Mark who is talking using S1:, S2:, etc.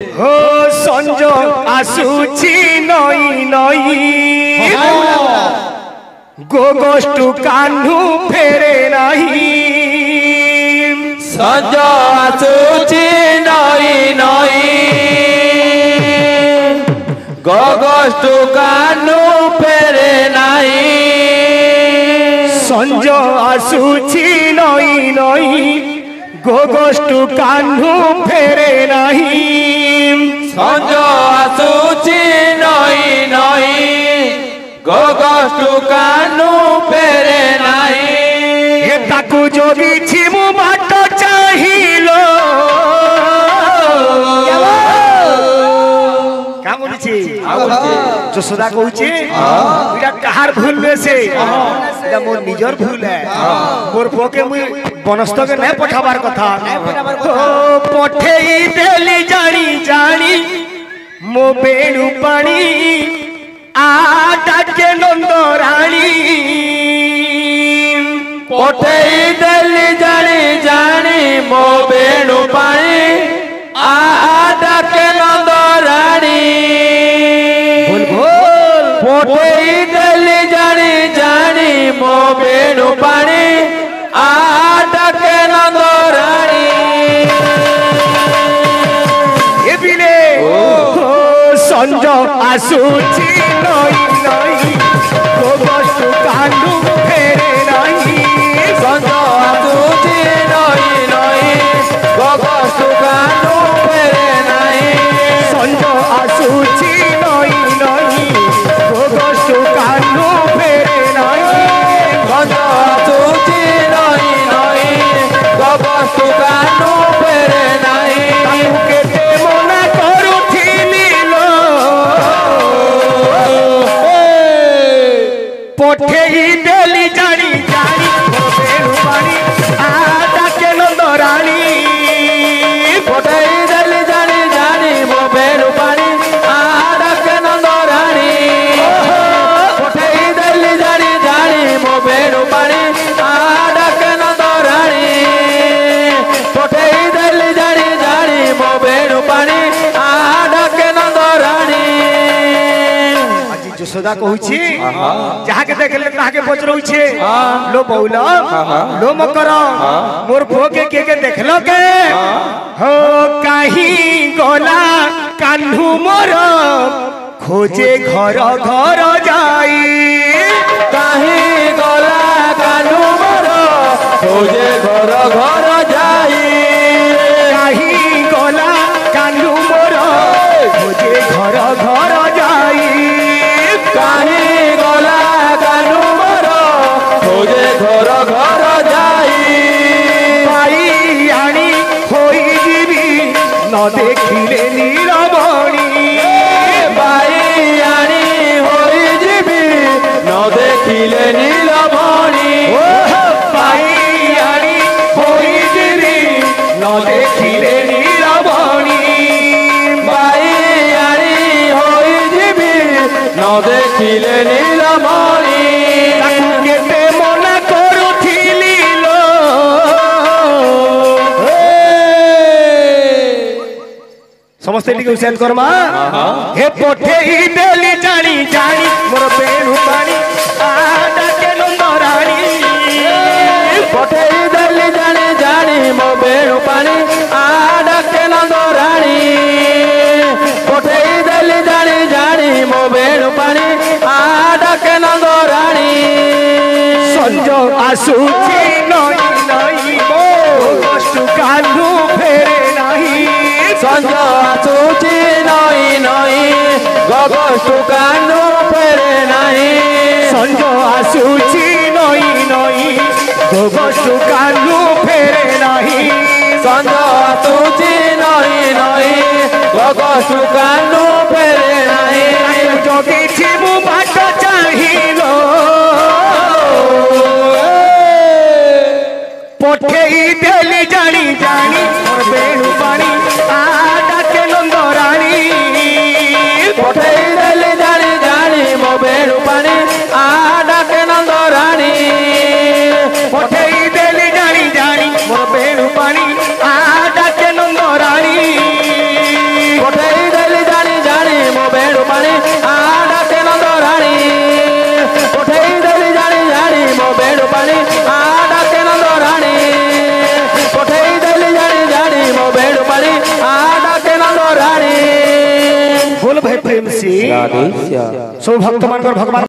S1: हो संज आसुची नई नई गोगोष्टु कान्हू फेरे नहीं
S2: संज आसुची नई नई गोगोष्टु कान्हू फेरे नहीं
S1: संज आसुची नई नई गोगोष्टु कान्हू फेरे नहीं
S2: संज आसुची नई नई गोगोष्टु कान्हू फेरे नहीं
S1: हे ताकू जोगी छिमु बाट चाहिलो का बोलछि যশোদা কইছে এটা কাহার ভুল নছে এটা মোর নিজর ভুল है মোর পোকে মুই বনস্তকে নাই পঠাবার কথা পঠেই দেলি জানি জানি মো বেণু পানি আ ডাকে নন্দরানী
S2: পঠেই দেলি জানি জানি মো বেণু পানি আ ডাকে নন্দরানী পঠেই দেলি জানি জানি মো বেণু পানি আ ডাকে নন্দরানী
S1: এবিলে সঞ্জ আসুছি নই নই গোবস্তু কান্ডু ফেরে নাই
S2: সঞ্জ আসুছি নই নই গোবস্তু কান্ডু ফেরে নাই
S1: সঞ্জ আসুছি নই নই গোবস্তু কান্ডু ফেরে নাই
S2: সঞ্জ আসুছি নই নই গোবস্তু কান্ডু ফেরে নাই
S1: তাকু কেতে মনা করুথিলিল পঠেই দেলি জানি জানি বেণু পানি আ ডাকে নন্দরানী
S2: পঠেই দেলি জানি জানি মো বেণু পানি আ ডাকে নন্দরানী পঠেই দেলি জানি জানি মো বেণু পানি আ ডাকে নন্দরানী পঠেই দেলি জানি জানি মো বেণু পানি আ ডাকে নন্দরানী
S1: আজি যশোদা কହୁছি যাহাকে দেখলে তাহাকে পচরউছে লো বউলা লো মকর মোর ভোগে কে দেখলো কে হো কাহি গলা কাन्हू মোর খোঁজে ঘর ঘর যাই
S2: কাহি গলা কান্হু মোর খোঁজে ঘর ঘর যাই
S1: কাহি গলা কাन्हू মোর খোঁজে ঘর ঘর যাই
S2: কাহি গলা কান্হু মোর খোঁজে ঘর ঘর যাই
S1: পাই আনি হই যাবি ন দেখিলে নীরবণী
S2: বাই আনি হই যাবি ন দেখিলে নীলমণি
S1: পাই আনি হই যাবি ন দেখিলে নীরবণী
S2: বাই আনি হই যাবি ন দেখিলে নীলমণি
S1: তাকু কেতে মনা করুথিলি লো समस्ते टिके उसेन करमा हे पठेई देली जानी जानी मोर बेणु पानी आ डाके नंदरानी
S2: পঠেই দেলি জানি জানি মো বেণু পানি আ ডাকে নন্দরানী পঠেই দেলি জানি জানি মো বেণু পানি আ ডাকে নন্দরানী
S1: संज आसुची नई नई मो कष्ट कान्हू फेरे नहीं
S2: संज आसुची नई नई गोगोष्टु कान्हू फेरे नाही
S1: संज आसुची नई नई गोगोष्टु कान्हू फेरे नहीं
S2: संज आसुची नई नई गोगोष्टु कान्हू फेरे नाही
S1: जोगी छिमु बाट चाहिलो पठेई देली जानी जानी मोर बेणु पानी आ डाके नंदरानी
S2: पठेई देली जानी जानी मो बेणु पानी आ डाके नंदरानी
S1: पठेई देली जानी जानी मोर बेणु पानी आ डाके नंदरानी রাধেশ্যাম। সব ভক্ত মানকর ভগবান